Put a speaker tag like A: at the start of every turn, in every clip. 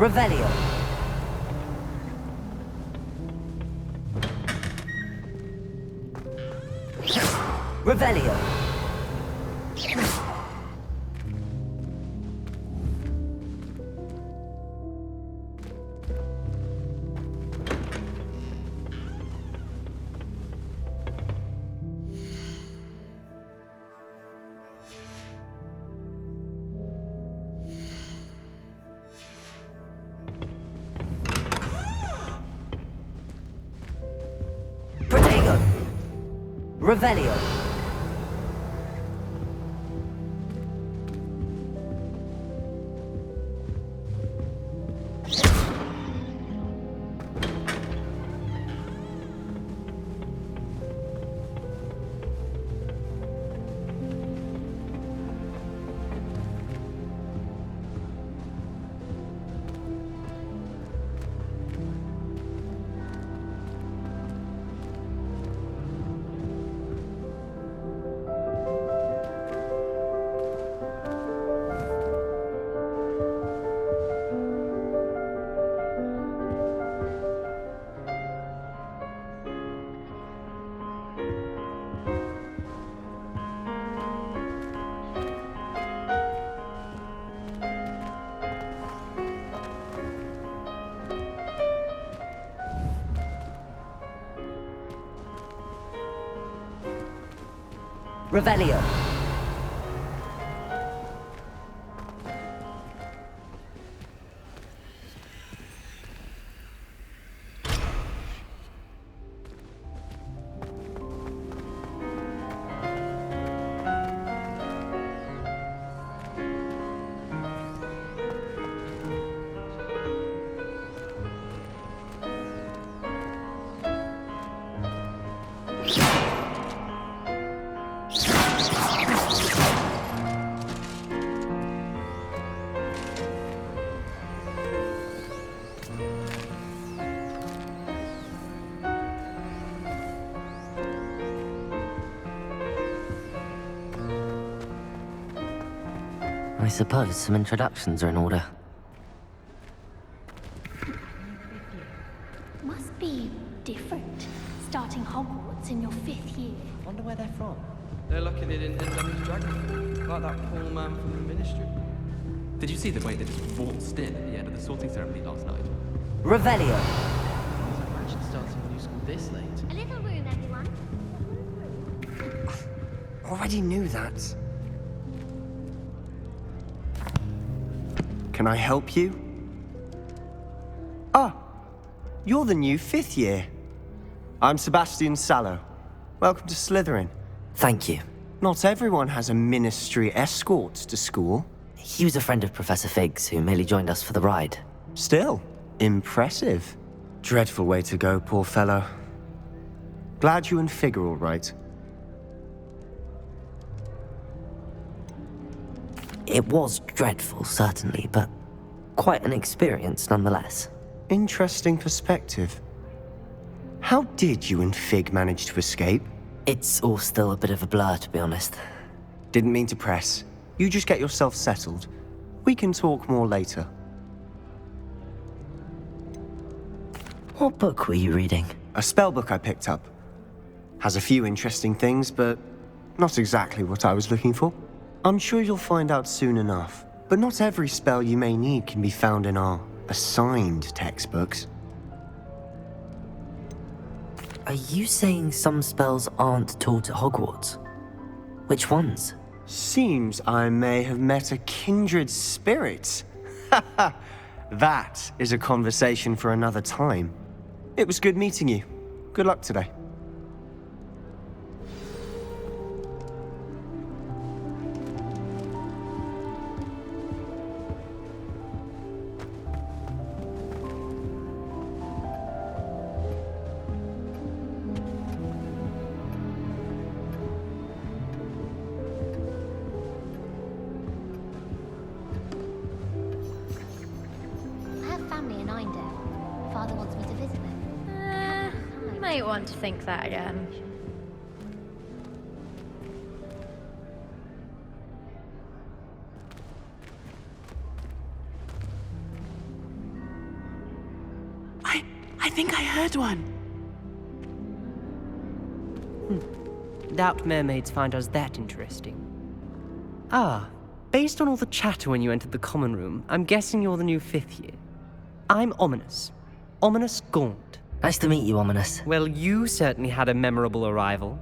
A: Revelio. Revelio. Protego. Revelio. Revelio.
B: I suppose some introductions are in order.
C: Must be different, starting Hogwarts in your 5th year.
D: Wonder where they're from.
E: They're lucky they didn't end up as dragon, like that poor man from the Ministry.
F: Did you see the way they just waltzed in at the end of the sorting ceremony last night?
A: Revelio.
D: Imagine starting a new school this late.
C: A little room, everyone.
G: Already knew that. Can I help you? Ah, you're the new 5th year. I'm Sebastian Sallow. Welcome to Slytherin.
B: Thank you.
G: Not everyone has a ministry escort to school.
B: He was a friend of Professor Fig's who merely joined us for the ride.
G: Still, impressive. Dreadful way to go, poor fellow. Glad you and Fig are all right.
B: It was dreadful, certainly, but quite an experience nonetheless.
G: Interesting perspective. How did you and Fig manage to escape?
B: It's all still a bit of a blur, to be honest.
G: Didn't mean to press. You just get yourself settled. We can talk more later.
B: What book were you reading?
G: A spellbook I picked up. Has a few interesting things, but not exactly what I was looking for. I'm sure you'll find out soon enough. But not every spell you may need can be found in our assigned textbooks.
B: Are you saying some spells aren't taught at Hogwarts? Which ones?
G: Seems I may have met a kindred spirit. That is a conversation for another time. It was good meeting you. Good luck today.
C: Father wants me to visit them.
H: Might want to think that again.
E: think I heard one. Doubt mermaids find us that interesting. Ah, based on all the chatter when you entered the common room, I'm guessing you're the new 5th year. I'm Ominous. Ominous Gaunt.
B: Nice to meet you, Ominous.
E: Well, you certainly had a memorable arrival.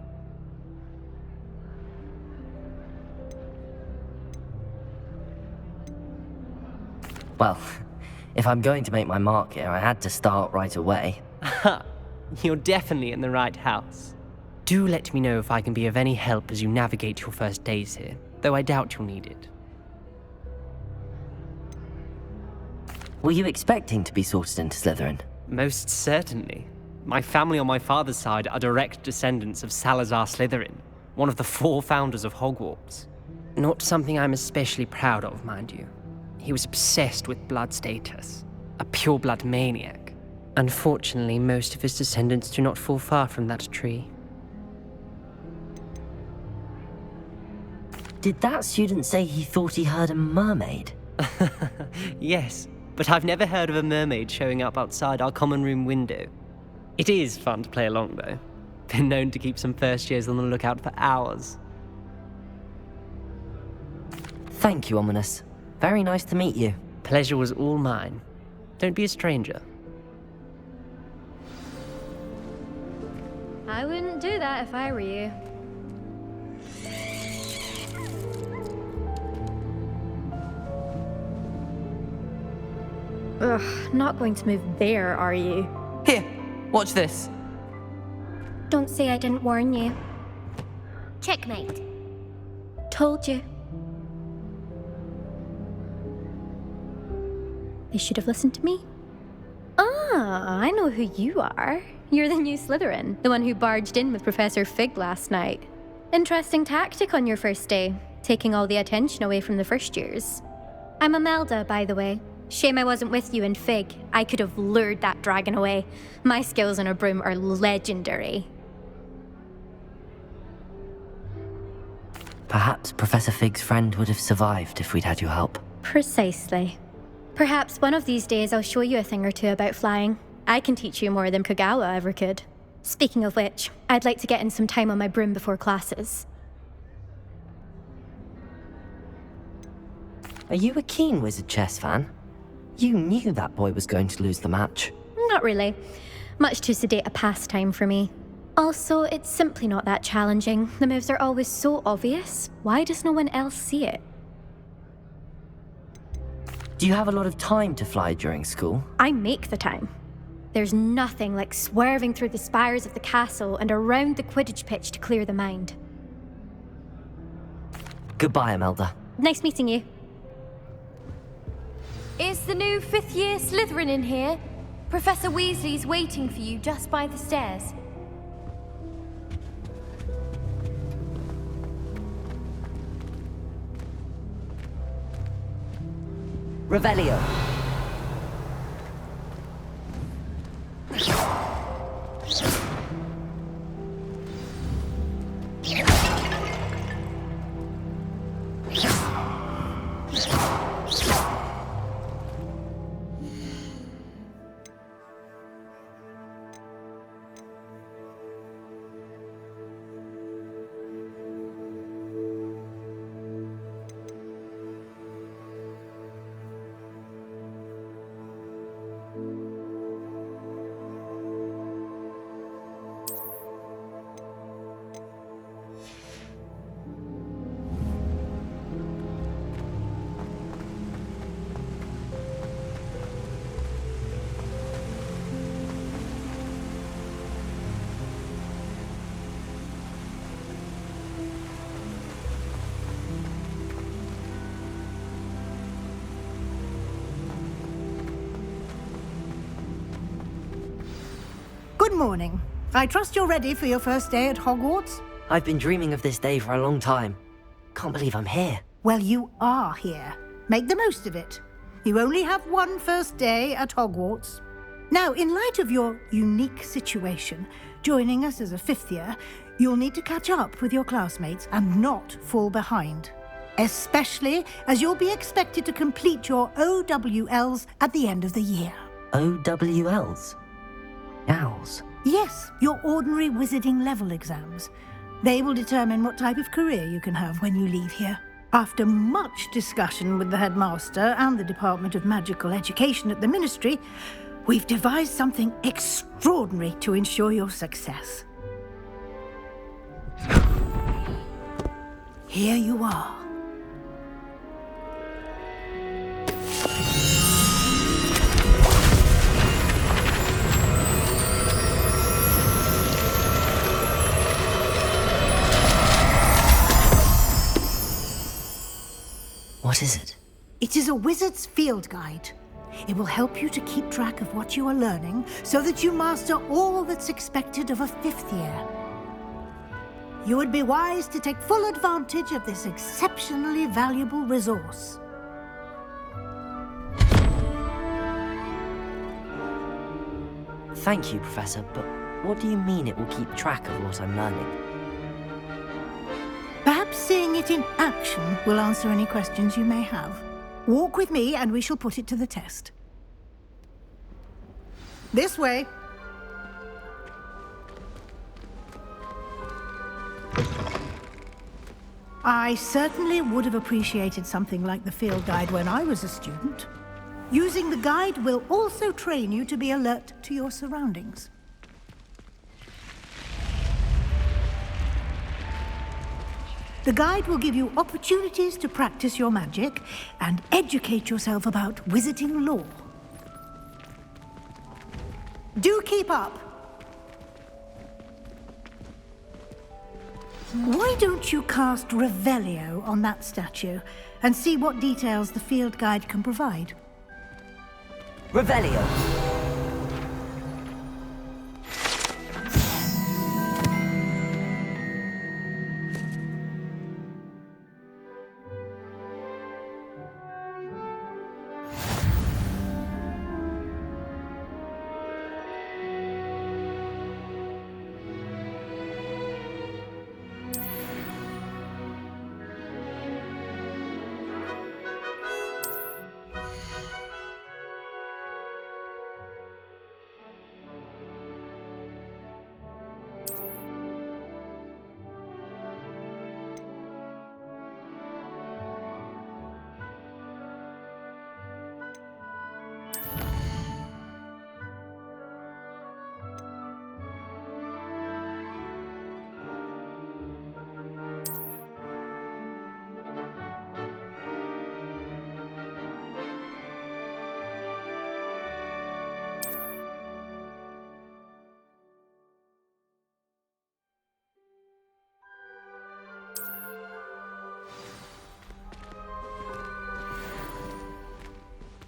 B: Well, if I'm going to make my mark here, I had to start right away.
E: Ha! You're definitely in the right house. Do let me know if I can be of any help as you navigate your first days here, though I doubt you'll need it.
B: Were you expecting to be sorted into Slytherin?
E: Most certainly. My family on my father's side are direct descendants of Salazar Slytherin, one of the 4 founders of Hogwarts. Not something I'm especially proud of, mind you. He was obsessed with blood status, a pure-blood maniac. Unfortunately, most of his descendants do not fall far from that tree.
B: Did that student say he thought he heard a mermaid?
E: Yes, but I've never heard of a mermaid showing up outside our common room window. It is fun to play along, though. Been known to keep some first years on the lookout for hours.
B: Thank you, Ominous. Very nice to meet you.
E: Pleasure was all mine. Don't be a stranger.
H: I wouldn't do that if I were you. Ugh, not going to move there, are you?
E: Here, watch this.
C: Don't say I didn't warn you. Checkmate. Told you. They should have listened to me.
H: Ah, I know who you are. You're the new Slytherin, the one who barged in with Professor Fig last night. Interesting tactic on your first day, taking all the attention away from the first years.
C: I'm Imelda, by the way. Shame I wasn't with you in Fig. I could have lured that dragon away. My skills on a broom are legendary.
B: Perhaps Professor Fig's friend would have survived if we'd had your help.
C: Precisely. Perhaps one of these days I'll show you a thing or two about flying. I can teach you more than Kagawa ever could. Speaking of which, I'd like to get in some time on my broom before classes.
B: Are you a keen Wizard chess fan? You knew that boy was going to lose the match.
C: Not really. Much too sedate a pastime for me. Also, it's simply not that challenging. The moves are always so obvious. Why does no one else see it?
B: Do you have a lot of time to fly during school?
C: I make the time. There's nothing like swerving through the spires of the castle and around the Quidditch pitch to clear the mind.
B: Goodbye, Imelda.
C: Nice meeting you.
I: Is the new 5th year Slytherin in here? Professor Weasley's waiting for you just by the stairs.
A: Revelio.
J: Good morning. I trust you're ready for your first day at Hogwarts?
B: I've been dreaming of this day for a long time. Can't believe I'm here.
J: Well, you are here. Make the most of it. You only have one first day at Hogwarts. Now, in light of your unique situation, joining us as a 5th year, you'll need to catch up with your classmates and not fall behind. Especially as you'll be expected to complete your OWLs at the end of the year.
B: OWLs? Owls?
J: Yes, your ordinary wizarding level exams. They will determine what type of career you can have when you leave here. After much discussion with the headmaster and the Department of Magical Education at the Ministry, we've devised something extraordinary to ensure your success. Here you are.
B: What is it?
J: It is a wizard's field guide. It will help you to keep track of what you are learning so that you master all that's expected of a 5th year. You would be wise to take full advantage of this exceptionally valuable resource.
B: Thank you, Professor, but what do you mean it will keep track of what I'm learning?
J: Perhaps seeing it in action will answer any questions you may have. Walk with me and we shall put it to the test. This way. I certainly would have appreciated something like the field guide when I was a student. Using the guide will also train you to be alert to your surroundings. The guide will give you opportunities to practice your magic and educate yourself about wizarding lore. Do keep up! Why don't you cast Revelio on that statue and see what details the field guide can provide?
A: Revelio.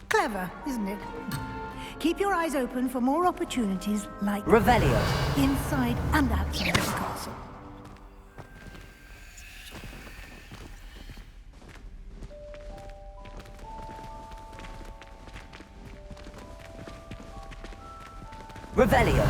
J: Clever, isn't it? Keep your eyes open for more opportunities like
A: Revelio.
J: inside and outside of the castle.
A: Revelio.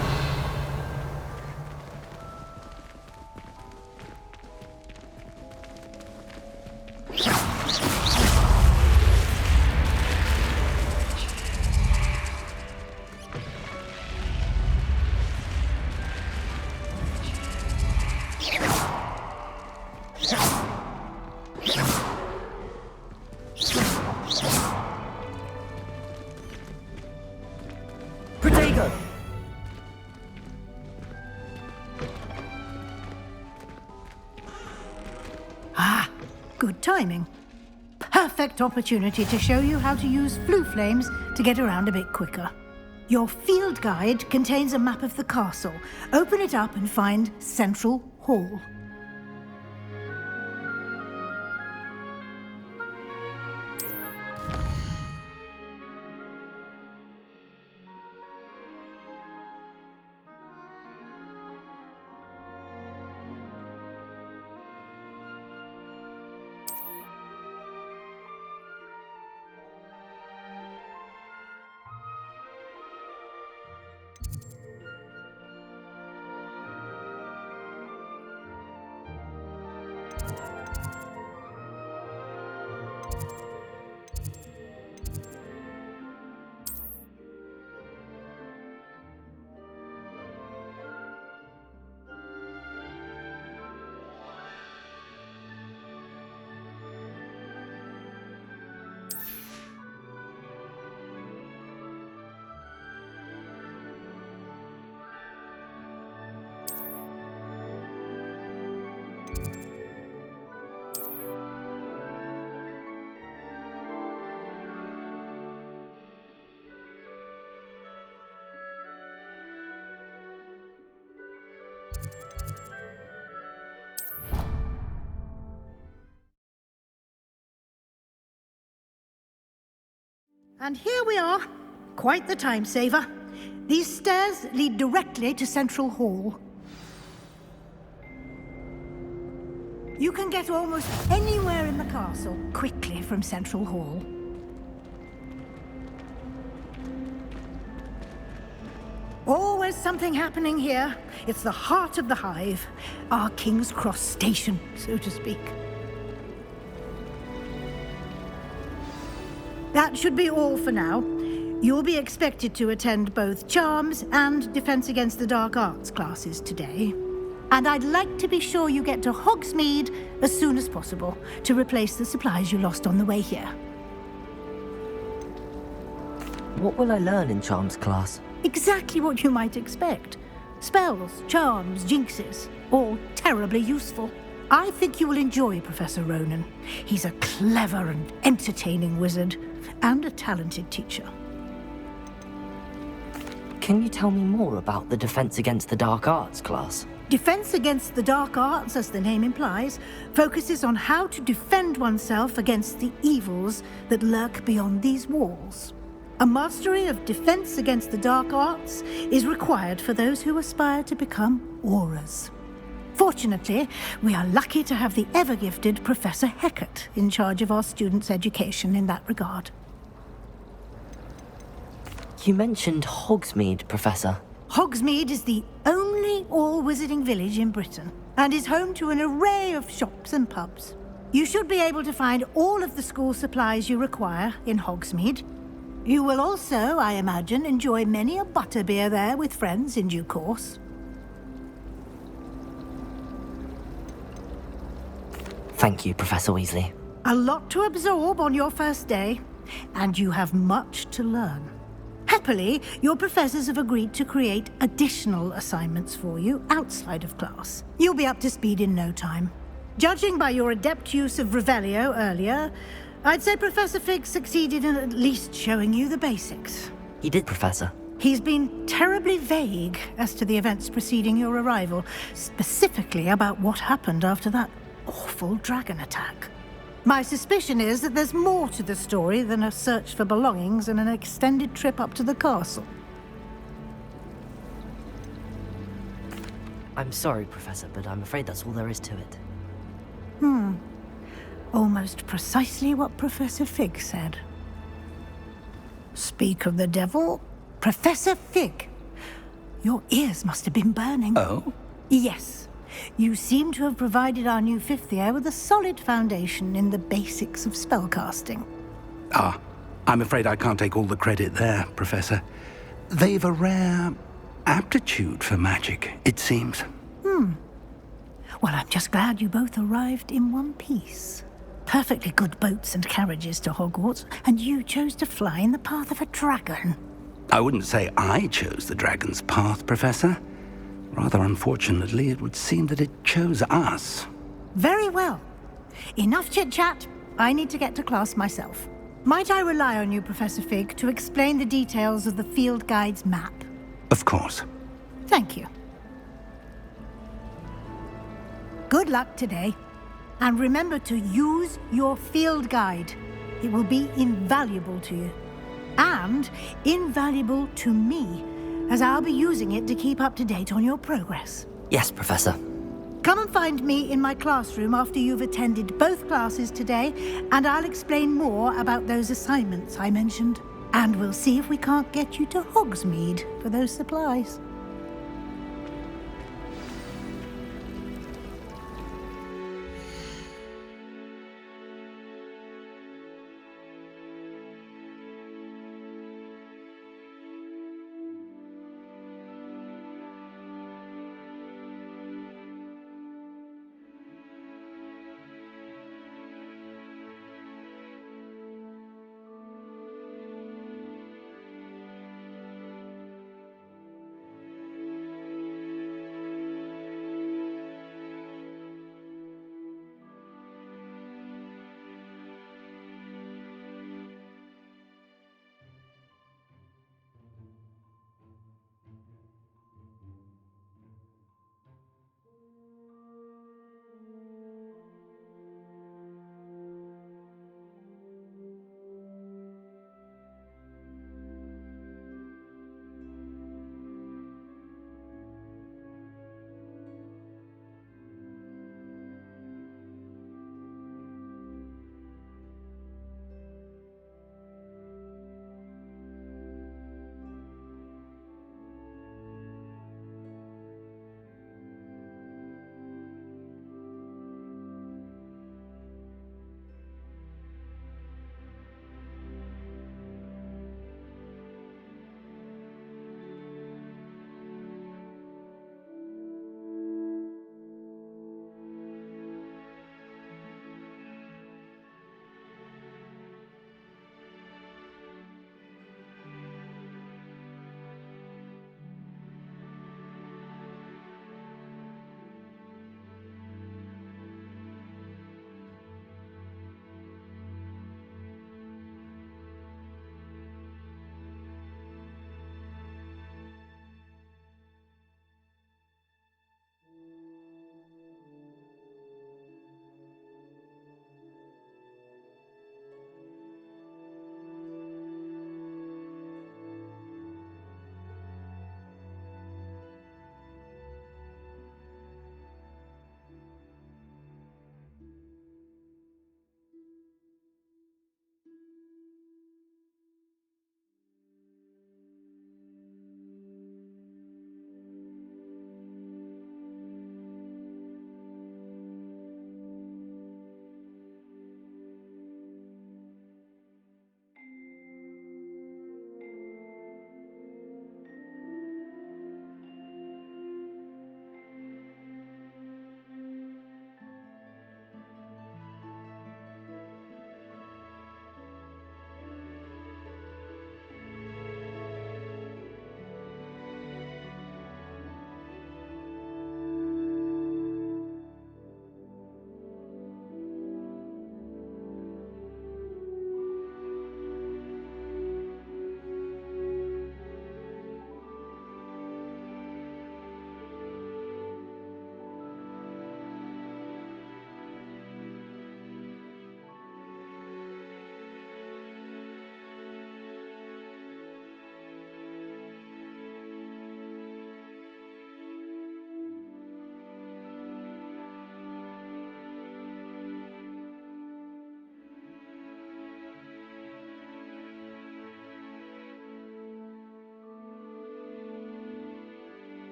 A: Protego.
J: Ah, good timing. Perfect opportunity to show you how to use flue flames to get around a bit quicker. Your field guide contains a map of the castle. Open it up and find Central Hall. And here we are. Quite the time saver. These stairs lead directly to Central Hall. You can get almost anywhere in the castle quickly from Central Hall. Always something happening here. It's the heart of the hive, our King's Cross station, so to speak. That should be all for now. You'll be expected to attend both Charms and Defense Against the Dark Arts classes today. And I'd like to be sure you get to Hogsmeade as soon as possible to replace the supplies you lost on the way here.
B: What will I learn in Charms class?
J: Exactly what you might expect. Spells, charms, jinxes, all terribly useful. I think you will enjoy Professor Ronan. He's a clever and entertaining wizard, and a talented teacher.
B: Can you tell me more about the Defense Against the Dark Arts class?
J: Defense Against the Dark Arts, as the name implies, focuses on how to defend oneself against the evils that lurk beyond these walls. A mastery of Defense Against the Dark Arts is required for those who aspire to become auras. Fortunately, we are lucky to have the ever-gifted Professor Hecat in charge of our students' education in that regard.
B: You mentioned Hogsmeade, Professor.
J: Hogsmeade is the only all-wizarding village in Britain, and is home to an array of shops and pubs. You should be able to find all of the school supplies you require in Hogsmeade. You will also, I imagine, enjoy many a butterbeer there with friends in due course.
B: Thank you, Professor Weasley.
J: A lot to absorb on your first day, and you have much to learn. Happily, your professors have agreed to create additional assignments for you outside of class. You'll be up to speed in no time. Judging by your adept use of Revelio earlier, I'd say Professor Fig succeeded in at least showing you the basics.
B: He did, Professor.
J: He's been terribly vague as to the events preceding your arrival, specifically about what happened after that awful dragon attack. My suspicion is that there's more to the story than a search for belongings and an extended trip up to the castle.
B: I'm sorry, Professor, but I'm afraid that's all there is to it.
J: Almost precisely what Professor Fig said. Speak of the devil, Professor Fig. Your ears must have been burning.
K: Oh?
J: Yes. You seem to have provided our new fifth year with a solid foundation in the basics of spellcasting.
K: Ah, I'm afraid I can't take all the credit there, Professor. They've a rare aptitude for magic, it seems.
J: Well, I'm just glad you both arrived in one piece. Perfectly good boats and carriages to Hogwarts, and you chose to fly in the path of a dragon.
K: I wouldn't say I chose the dragon's path, Professor. Rather unfortunately, it would seem that it chose us.
J: Very well. Enough chit-chat. I need to get to class myself. Might I rely on you, Professor Fig, to explain the details of the field guide's map?
K: Of course.
J: Thank you. Good luck today. And remember to use your field guide. It will be invaluable to you. And invaluable to me, as I'll be using it to keep up to date on your progress.
B: Yes, Professor.
J: Come and find me in my classroom after you've attended both classes today, and I'll explain more about those assignments I mentioned. And we'll see if we can't get you to Hogsmeade for those supplies.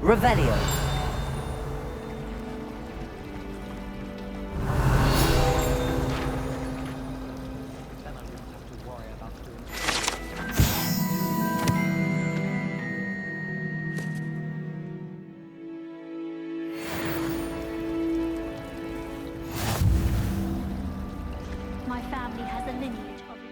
A: Revelio.
I: My family has a lineage of it.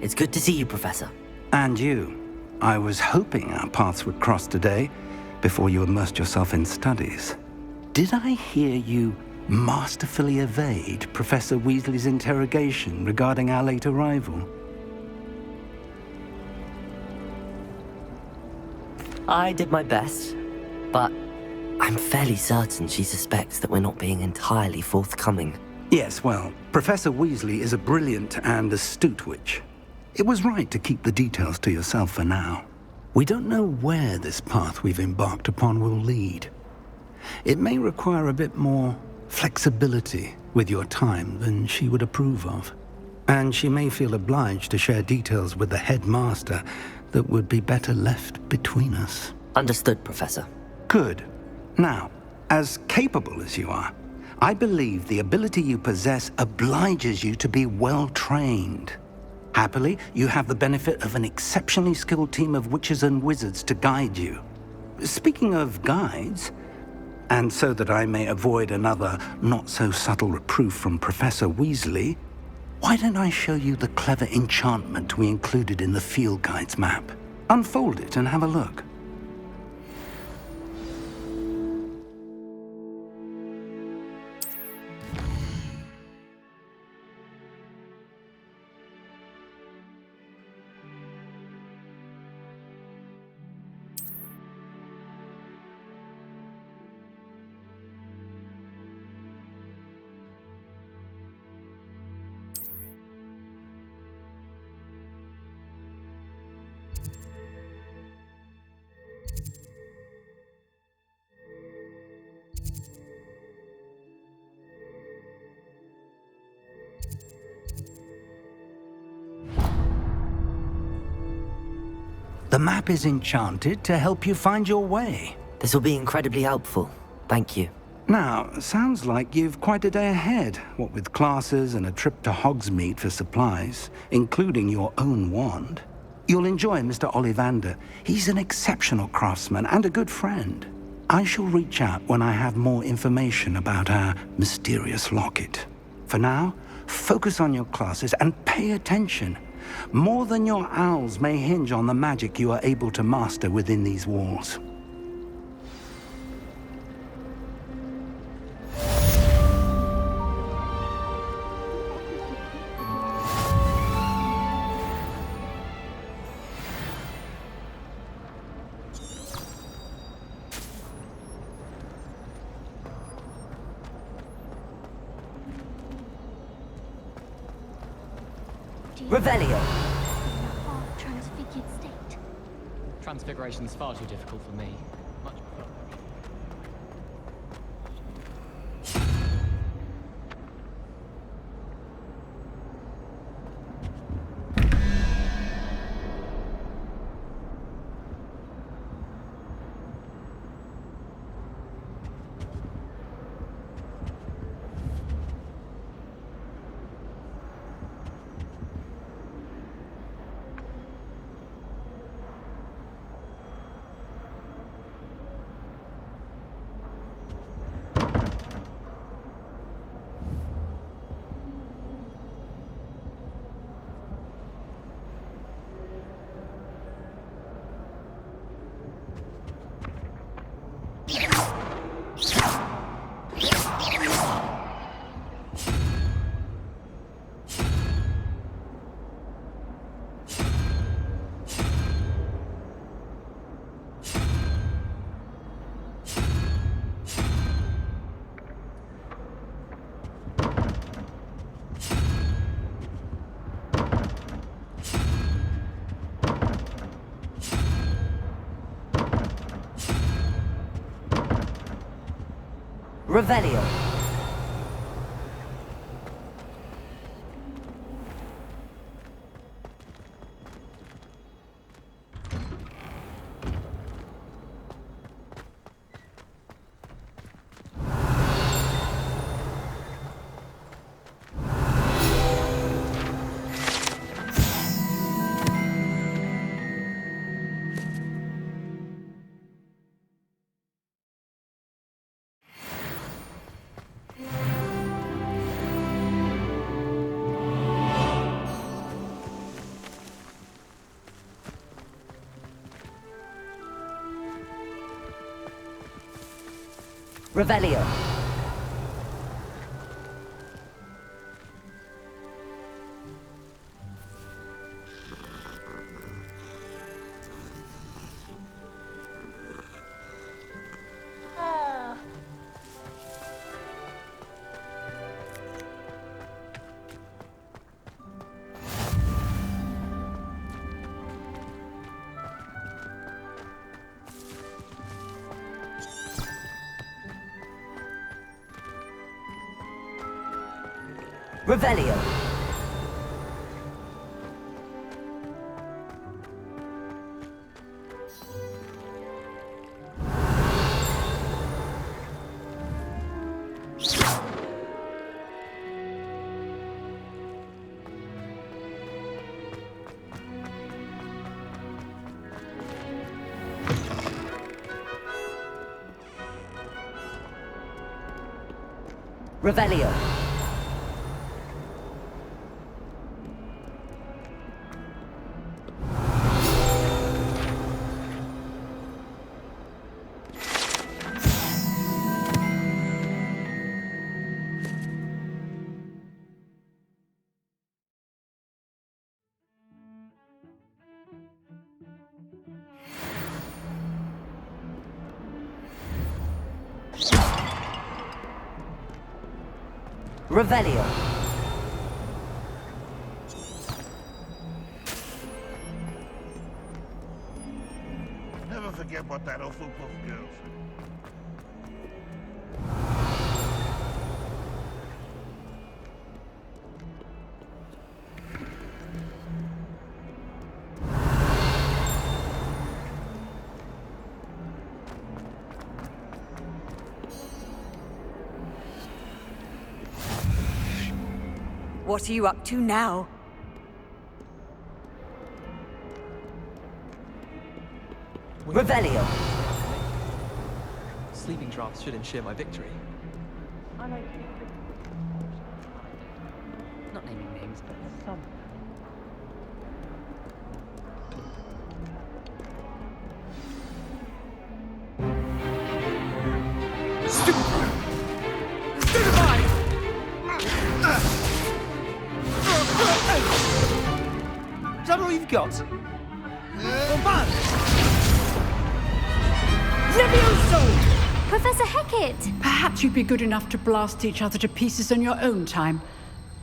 B: It's good to see you, Professor.
K: And you. I was hoping our paths would cross today, before you immersed yourself in studies. Did I hear you masterfully evade Professor Weasley's interrogation regarding our late arrival?
B: I did my best, but I'm fairly certain she suspects that we're not being entirely forthcoming.
K: Yes, well, Professor Weasley is a brilliant and astute witch. It was right to keep the details to yourself for now. We don't know where this path we've embarked upon will lead. It may require a bit more flexibility with your time than she would approve of. And she may feel obliged to share details with the headmaster that would be better left between us.
B: Understood, Professor.
K: Good. Now, as capable as you are, I believe the ability you possess obliges you to be well trained. Happily, you have the benefit of an exceptionally skilled team of witches and wizards to guide you. Speaking of guides, and so that I may avoid another not-so-subtle reproof from Professor Weasley, why don't I show you the clever enchantment we included in the field guide's map? Unfold it and have a look. The map is enchanted to help you find your way.
B: This will be incredibly helpful. Thank you.
K: Now, sounds like you've quite a day ahead, what with classes and a trip to Hogsmeade for supplies, including your own wand. You'll enjoy Mr. Ollivander. He's an exceptional craftsman and a good friend. I shall reach out when I have more information about our mysterious locket. For now, focus on your classes and pay attention. More than your owls may hinge on the magic you are able to master within these walls.
A: Revelio.
I: Transfigured state.
D: Transfiguration's far too difficult for me. Much prefer.
A: Revelio. Revelio. Revelio. Revelio. Revelio.
L: Never forget what that awful puff girl said.
M: What are you up to now?
A: Revelio.
F: Sleeping drafts should ensure my victory.
E: I like not naming names, but there's some.
N: Is that all you've got?
O: Levioso!
I: Professor Hecat!
O: Perhaps you'd be good enough to blast each other to pieces on your own time.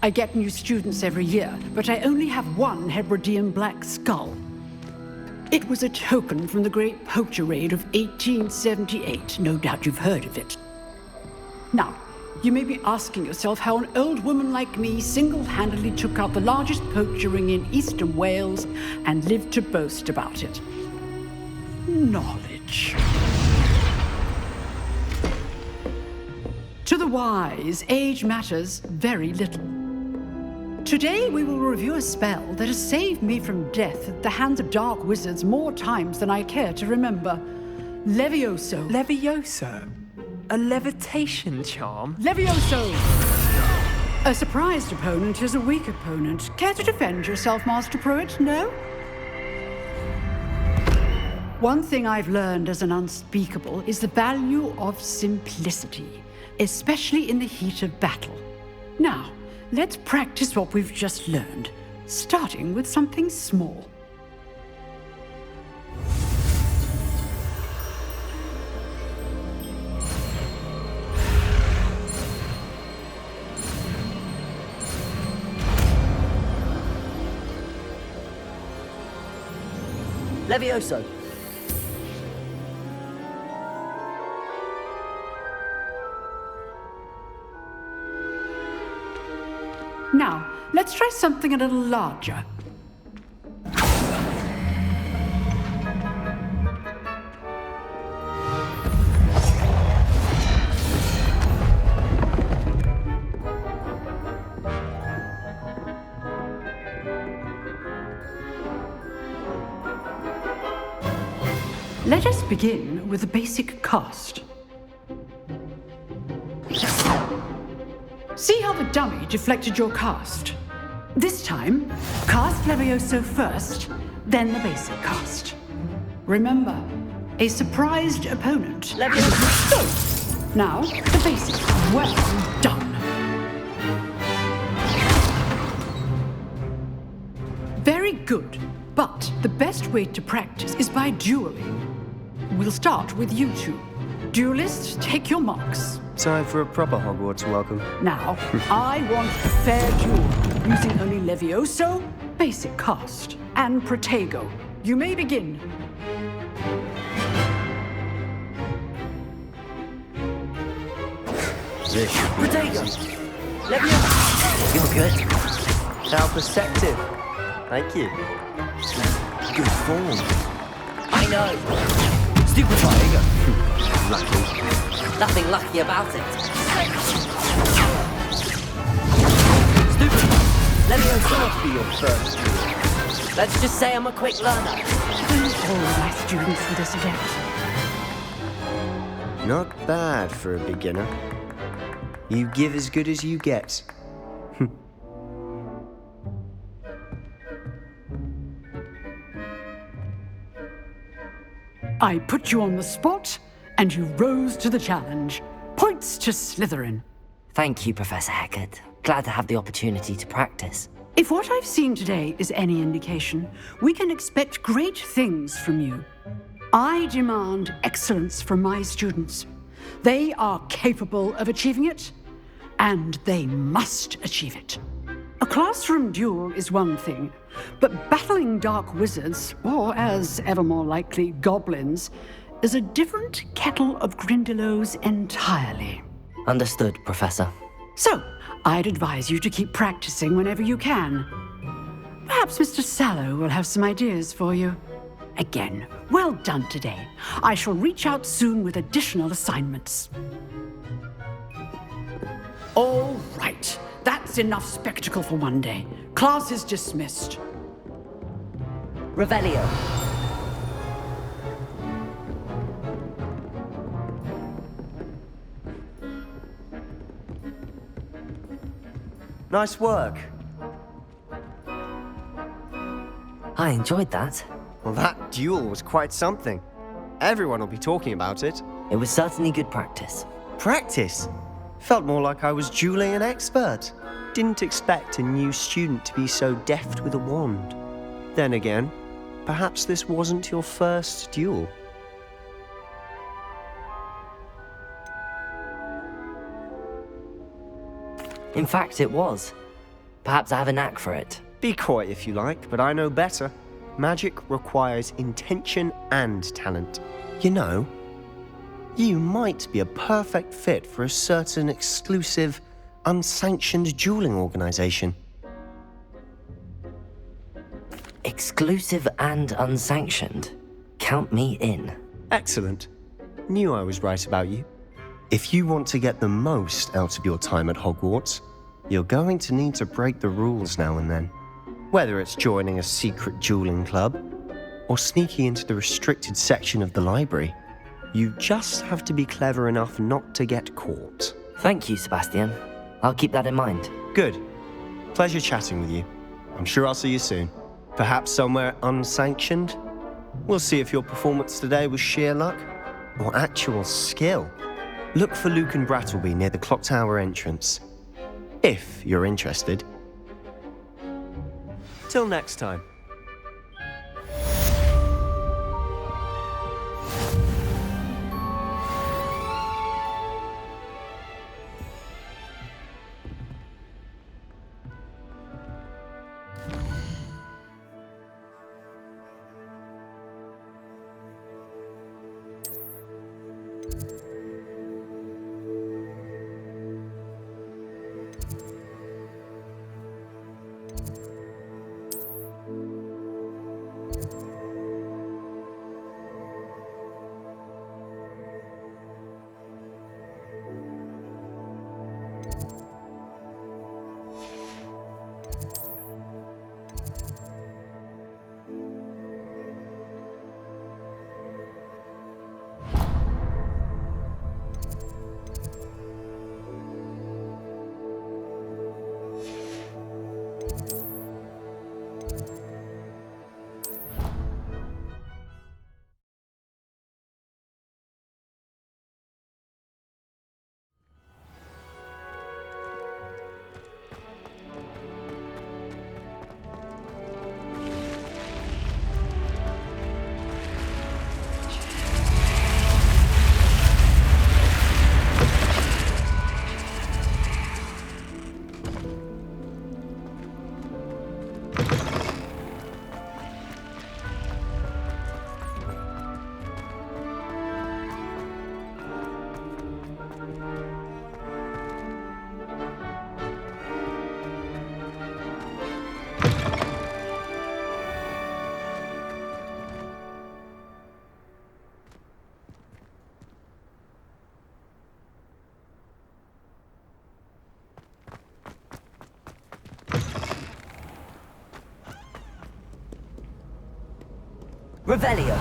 O: I get new students every year, but I only have one Hebridean black skull. It was a token from the Great Poacher Raid of 1878. No doubt you've heard of it. Now, you may be asking yourself how an old woman like me single-handedly took out the largest poacher ring in eastern Wales and lived to boast about it. Knowledge. To the wise, age matters very little. Today we will review a spell that has saved me from death at the hands of dark wizards more times than I care to remember. Levioso.
N: Levioso? A levitation charm?
O: Levioso! A surprised opponent is a weak opponent. Care to defend yourself, Master Pruitt? No? One thing I've learned as an unspeakable is the value of simplicity, especially in the heat of battle. Now, let's practice what we've just learned, starting with something small.
A: Levioso.
O: Now, let's try something a little larger. Let us begin with the basic cast. See how the dummy deflected your cast? This time, cast Levioso first, then the basic cast. Remember, a surprised opponent. Levioso! Now, the basic. Well done. Very good, but the best way to practice is by dueling. We'll start with you two. Duelists, take your marks.
G: Time for a proper Hogwarts welcome.
O: Now, I want a fair duel, using only Levioso, basic cast, and Protego. You may begin.
B: This should be
A: Protego!
B: easy.
A: Levioso!
B: You're good. How perceptive. Thank you. Good form.
A: I know! Stupefy!
B: Lucky.
A: Nothing lucky about it. Stupefy! Levioso be your first duel. Let's just say I'm a quick learner.
O: All my students for this event.
G: Not bad for a beginner. You give as good as you get.
O: I put you on the spot, and you rose to the challenge. Points to Slytherin.
B: Thank you, Professor Hecat. Glad to have the opportunity to practice.
O: If what I've seen today is any indication, we can expect great things from you. I demand excellence from my students. They are capable of achieving it, and they must achieve it. A classroom duel is one thing, but battling dark wizards, or as ever more likely, goblins, is a different kettle of Grindylows entirely.
B: Understood, Professor.
O: So, I'd advise you to keep practicing whenever you can. Perhaps Mr. Sallow will have some ideas for you. Again, well done today. I shall reach out soon with additional assignments. All right, that That's enough spectacle for one day. Class is dismissed.
B: Revelio.
G: Nice work.
B: I enjoyed that.
G: Well, that duel was quite something. Everyone will be talking about it.
B: It was certainly good practice.
G: Practice? Felt more like I was dueling an expert. Didn't expect a new student to be so deft with a wand. Then again, perhaps this wasn't your first duel.
B: In fact, it was. Perhaps I have a knack for it.
G: Be coy if you like, but I know better. Magic requires intention and talent. You know, you might be a perfect fit for a certain exclusive, unsanctioned dueling organization.
B: Exclusive and unsanctioned? Count me in.
G: Excellent. Knew I was right about you. If you want to get the most out of your time at Hogwarts, you're going to need to break the rules now and then. Whether it's joining a secret dueling club, or sneaking into the restricted section of the library, you just have to be clever enough not to get caught.
B: Thank you, Sebastian. I'll keep that in mind.
G: Good. Pleasure chatting with you. I'm sure I'll see you soon. Perhaps somewhere unsanctioned? We'll see if your performance today was sheer luck or actual skill. Look for Luke and Brattleby near the clock tower entrance, if you're interested. Till next time.
B: Revelio.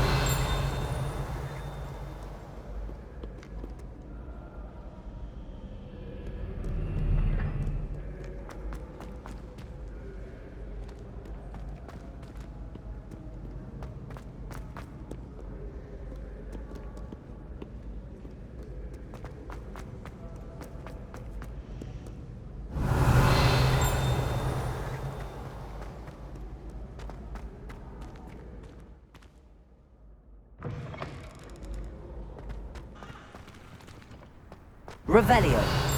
B: Revelio.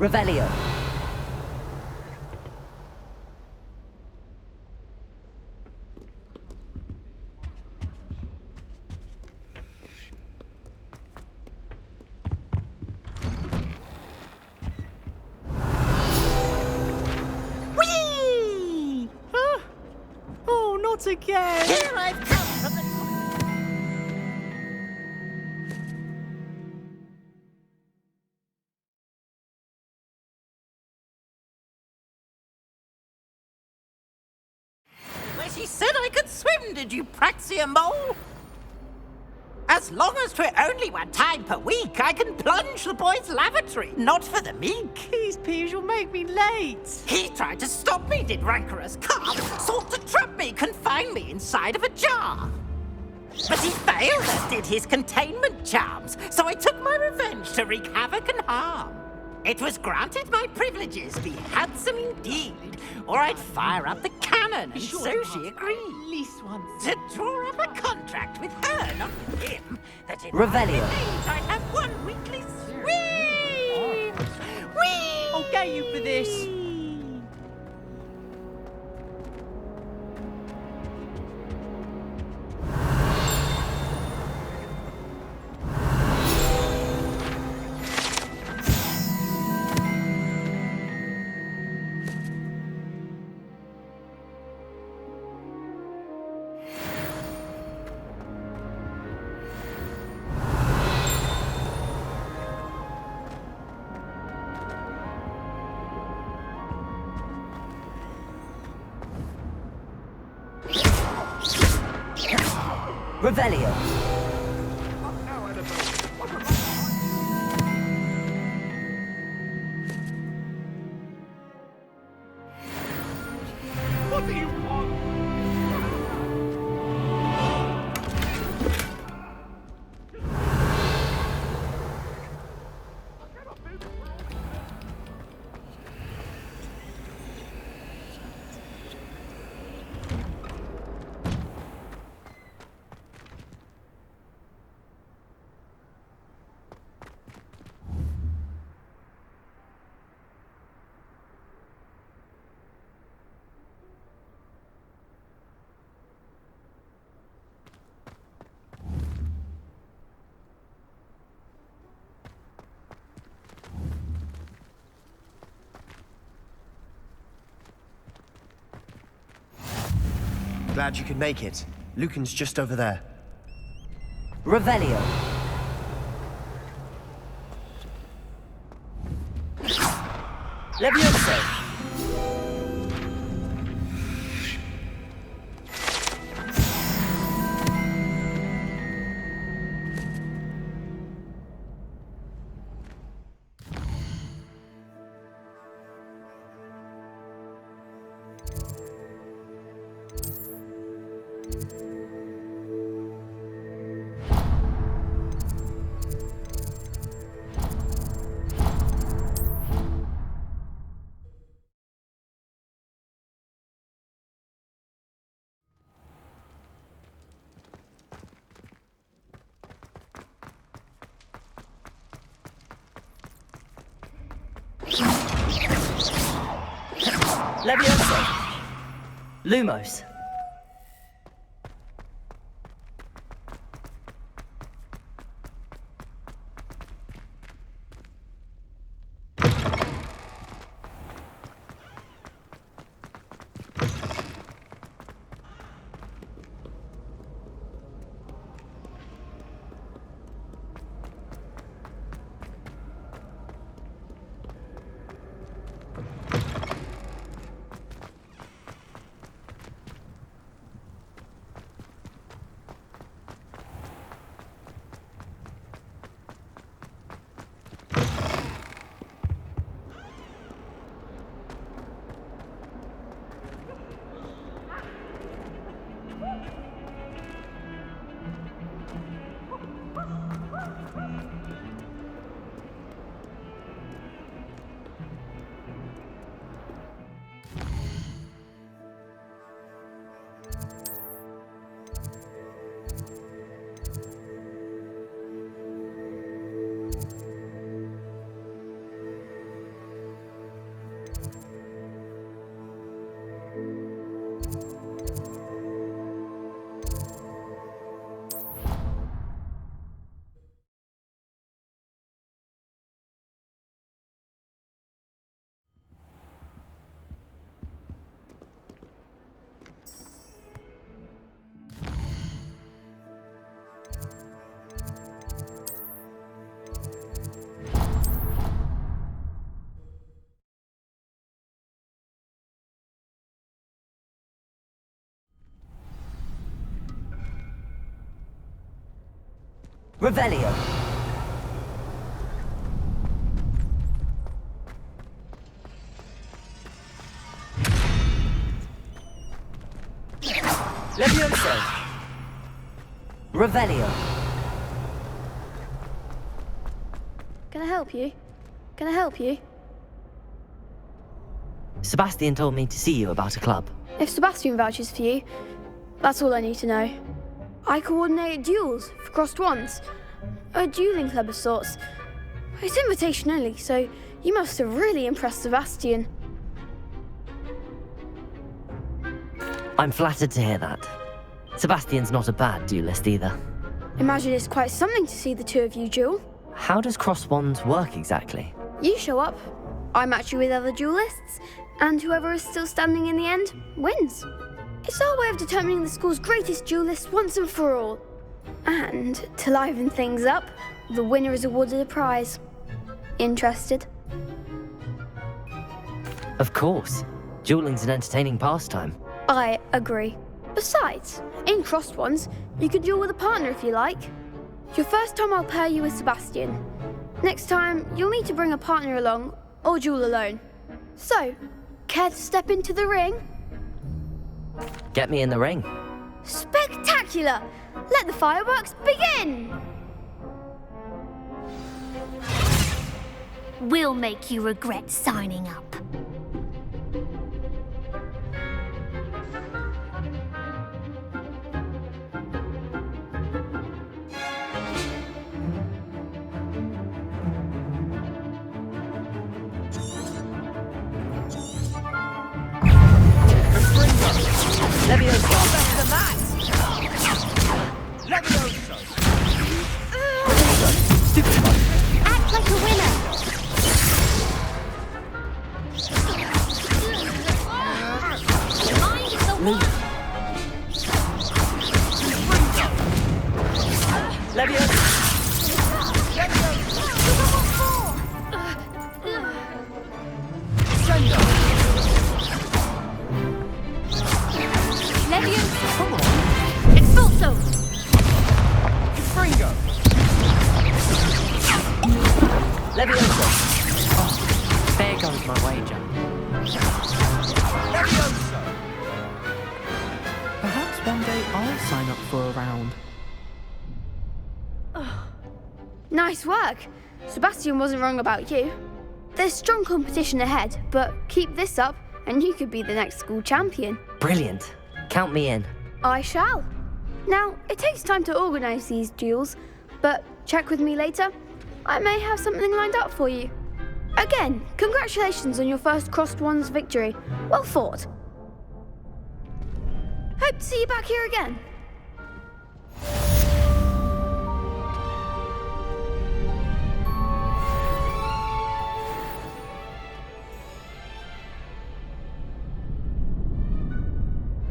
B: Revelio.
A: Whee! Huh? Oh, not again! Here I've come from the... Where she said I could swim, did you praxia mole? As long as 'twere only one time per week, I can plunge the boy's lavatory, not for the meek. Please, Peeves, you'll make me late. He tried to stop me, did rancorous carp, sought to trap me, confine me inside of a jar. But he failed, as did his containment charms, so I took my revenge to wreak havoc and harm. It was granted my privileges be handsome indeed, or I'd fire up the cannon, and so she agreed. At least once. To draw up a contract with her, not with him, that in
B: Revelio.
A: I'd have one weekly swim. Whee!
N: I'll get you for this.
B: Revelio.
L: What do you want?
G: Glad you could make it. Lucan's just over there.
B: Revelio. Levioso. Levioso. Lumos. Revelio. Levioso. Revelio.
H: Can I help you? Can I help you?
B: Sebastian told me to see you about a club.
H: If Sebastian vouches for you, that's all I need to know. I coordinate duels for crossed wands. A dueling club of sorts. It's invitation only, so you must have really impressed Sebastian.
B: I'm flattered to hear that. Sebastian's not a bad duelist either.
H: Imagine it's quite something to see the two of you duel.
B: How does cross wands work exactly?
H: You show up, I match you with other duelists, and whoever is still standing in the end wins. It's our way of determining the school's greatest duelist once and for all. And to liven things up, the winner is awarded a prize. Interested?
B: Of course. Dueling's an entertaining pastime.
H: I agree. Besides, in crossed ones, you can duel with a partner if you like. Your first time I'll pair you with Sebastian. Next time, you'll need to bring a partner along, or duel alone. So, care to step into the ring?
B: Get me in the ring.
H: Spectacular! Let the fireworks begin!
I: We'll make you regret signing up.
B: Levioso.
I: Act like a winner! Mind the one!
B: Levioso.
I: Come on! Expulso!
N: Fringo!
B: Levioso.
E: Oh, there goes my wager.
N: Levioso! Perhaps one day I'll sign up for a round.
H: Nice work. Sebastian wasn't wrong about you. There's strong competition ahead, but keep this up and you could be the next school champion.
B: Brilliant. Count me in.
H: I shall. Now, it takes time to organise these duels, but check with me later. I may have something lined up for you. Again, congratulations on your first crossed wands victory. Well fought. Hope to see you back here again.